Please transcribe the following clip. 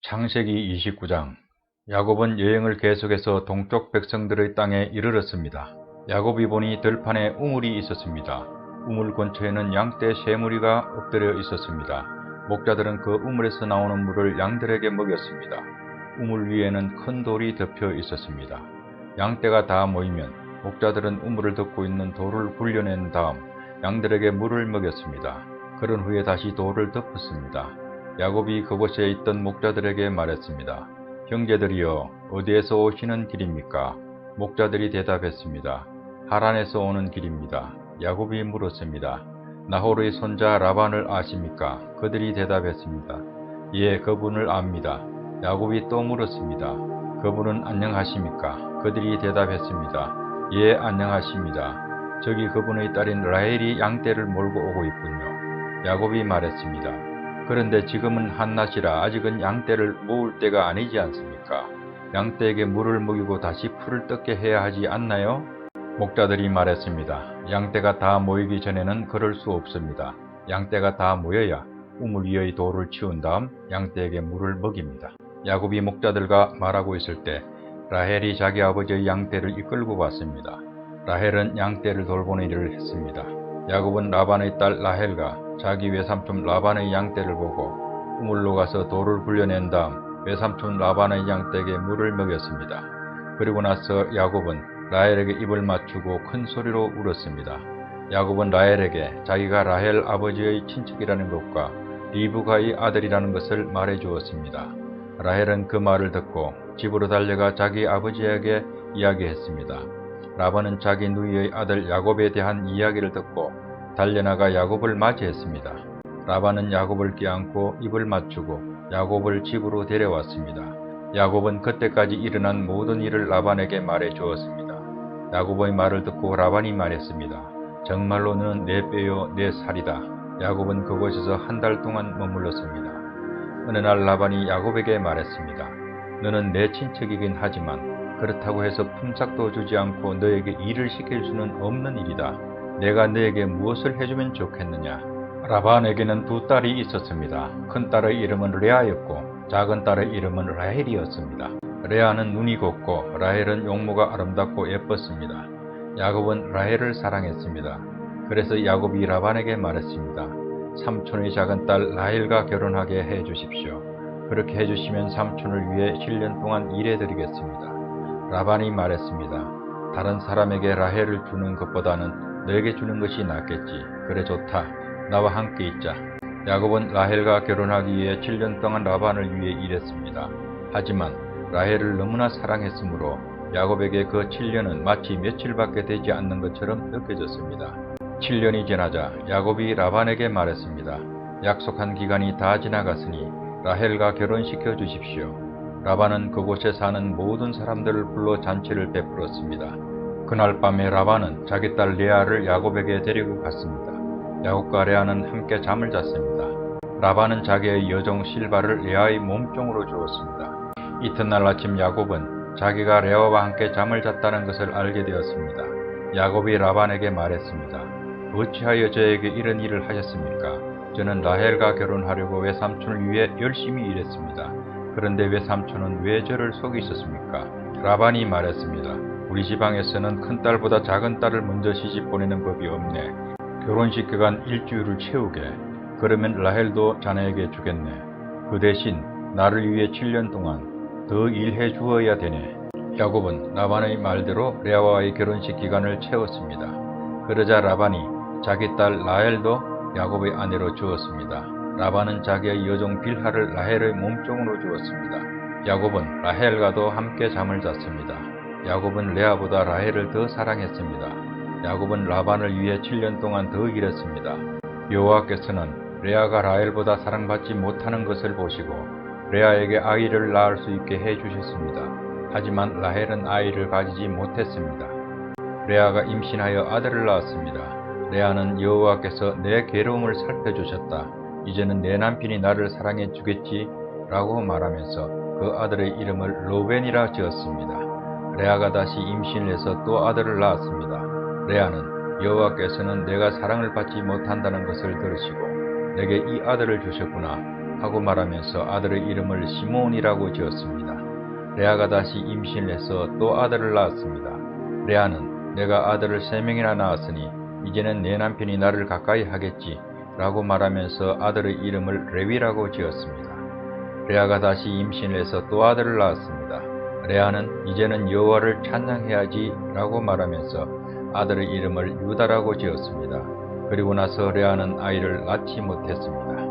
창세기 29장. 야곱은 여행을 계속해서 동쪽 백성들의 땅에 이르렀습니다. 야곱이 보니 들판에 우물이 있었습니다. 우물 근처에는 양떼 3무리가 엎드려 있었습니다. 목자들은 그 우물에서 나오는 물을 양들에게 먹였습니다. 우물 위에는 큰 돌이 덮여 있었습니다. 양떼가 다 모이면 목자들은 우물을 덮고 있는 돌을 굴려낸 다음 양들에게 물을 먹였습니다. 그런 후에 다시 돌을 덮었습니다. 야곱이 그곳에 있던 목자들에게 말했습니다. 형제들이여, 어디에서 오시는 길입니까? 목자들이 대답했습니다. 하란에서 오는 길입니다. 야곱이 물었습니다. 나홀의 손자 라반을 아십니까? 그들이 대답했습니다. 예, 그분을 압니다. 야곱이 또 물었습니다. 그분은 안녕하십니까? 그들이 대답했습니다. 예, 안녕하십니다. 저기 그분의 딸인 라헬이 양떼를 몰고 오고 있군요. 야곱이 말했습니다. 그런데 지금은 한낮이라 아직은 양떼를 모을 때가 아니지 않습니까? 양떼에게 물을 먹이고 다시 풀을 뜯게 해야 하지 않나요? 목자들이 말했습니다. 양떼가 다 모이기 전에는 그럴 수 없습니다. 양떼가 다 모여야 우물 위의 돌을 치운 다음 양떼에게 물을 먹입니다. 야곱이 목자들과 말하고 있을 때 라헬이 자기 아버지의 양떼를 이끌고 갔습니다. 라헬은 양떼를 돌보는 일을 했습니다. 야곱은 라반의 딸 라헬과 자기 외삼촌 라반의 양떼를 보고 우물로 가서 돌을 굴려낸 다음 외삼촌 라반의 양떼에게 물을 먹였습니다. 그리고 나서 야곱은 라헬에게 입을 맞추고 큰 소리로 울었습니다. 야곱은 라헬에게 자기가 라헬 아버지의 친척이라는 것과 리브가의 아들이라는 것을 말해 주었습니다. 라헬은 그 말을 듣고 집으로 달려가 자기 아버지에게 이야기했습니다. 라반은 자기 누이의 아들 야곱에 대한 이야기를 듣고 달려나가 야곱을 맞이했습니다. 라반은 야곱을 껴안고 입을 맞추고 야곱을 집으로 데려왔습니다. 야곱은 그때까지 일어난 모든 일을 라반에게 말해 주었습니다. 야곱의 말을 듣고 라반이 말했습니다. 정말로 너는 내 뼈요 내 살이다. 야곱은 그곳에서 1달 동안 머물렀습니다. 어느 날 라반이 야곱에게 말했습니다. 너는 내 친척이긴 하지만 그렇다고 해서 품삯도 주지 않고 너에게 일을 시킬 수는 없는 일이다. 내가 너에게 무엇을 해주면 좋겠느냐? 라반에게는 2딸이 있었습니다. 큰 딸의 이름은 레아였고 작은 딸의 이름은 라헬이었습니다. 레아는 눈이 곱고 라헬은 용모가 아름답고 예뻤습니다. 야곱은 라헬을 사랑했습니다. 그래서 야곱이 라반에게 말했습니다. 삼촌의 작은 딸 라헬과 결혼하게 해주십시오. 그렇게 해주시면 삼촌을 위해 7년 동안 일해드리겠습니다. 라반이 말했습니다. 다른 사람에게 라헬을 주는 것보다는 너에게 주는 것이 낫겠지. 그래 좋다. 나와 함께 있자. 야곱은 라헬과 결혼하기 위해 7년 동안 라반을 위해 일했습니다. 하지만 라헬을 너무나 사랑했으므로 야곱에게 그 7년은 마치 며칠밖에 되지 않는 것처럼 느껴졌습니다. 7년이 지나자 야곱이 라반에게 말했습니다. 약속한 기간이 다 지나갔으니 라헬과 결혼시켜 주십시오. 라반은 그곳에 사는 모든 사람들을 불러 잔치를 베풀었습니다. 그날 밤에 라반은 자기 딸 레아를 야곱에게 데리고 갔습니다. 야곱과 레아는 함께 잠을 잤습니다. 라반은 자기의 여종 실바를 레아의 몸종으로 주었습니다. 이튿날 아침 야곱은 자기가 레아와 함께 잠을 잤다는 것을 알게 되었습니다. 야곱이 라반에게 말했습니다. 어찌하여 저에게 이런 일을 하셨습니까? 저는 라헬과 결혼하려고 외삼촌을 위해 열심히 일했습니다. 그런데 외삼촌은 왜 저를 속이셨습니까? 라반이 말했습니다. 우리 지방에서는 큰딸보다 작은 딸을 먼저 시집 보내는 법이 없네. 결혼식 기간 일주일을 채우게. 그러면 라헬도 자네에게 주겠네. 그 대신 나를 위해 7년 동안 더 일해 주어야 되네. 야곱은 라반의 말대로 레아와의 결혼식 기간을 채웠습니다. 그러자 라반이 자기 딸 라헬도 야곱의 아내로 주었습니다. 라반은 자기의 여종 빌하를 라헬의 몸종으로 주었습니다. 야곱은 라헬과도 함께 잠을 잤습니다. 야곱은 레아보다 라헬을 더 사랑했습니다. 야곱은 라반을 위해 7년 동안 더 일했습니다. 여호와께서는 레아가 라헬보다 사랑받지 못하는 것을 보시고 레아에게 아이를 낳을 수 있게 해주셨습니다. 하지만 라헬은 아이를 가지지 못했습니다. 레아가 임신하여 아들을 낳았습니다. 레아는 여호와께서 내 괴로움을 살펴주셨다. 이제는 내 남편이 나를 사랑해 주겠지 라고 말하면서 그 아들의 이름을 로벤이라 지었습니다. 레아가 다시 임신을 해서 또 아들을 낳았습니다. 레아는 여호와께서는 내가 사랑을 받지 못한다는 것을 들으시고 내게 이 아들을 주셨구나. 하고 말하면서 아들의 이름을 시몬이라고 지었습니다. 레아가 다시 임신을 해서 또 아들을 낳았습니다. 레아는 내가 아들을 3명이나 낳았으니 이제는 내 남편이 나를 가까이 하겠지 라고 말하면서 아들의 이름을 레위라고 지었습니다. 레아가 다시 임신을 해서 또 아들을 낳았습니다. 레아는 이제는 여호와를 찬양해야지 라고 말하면서 아들의 이름을 유다라고 지었습니다. 그리고 나서 레아는 아이를 낳지 못했습니다.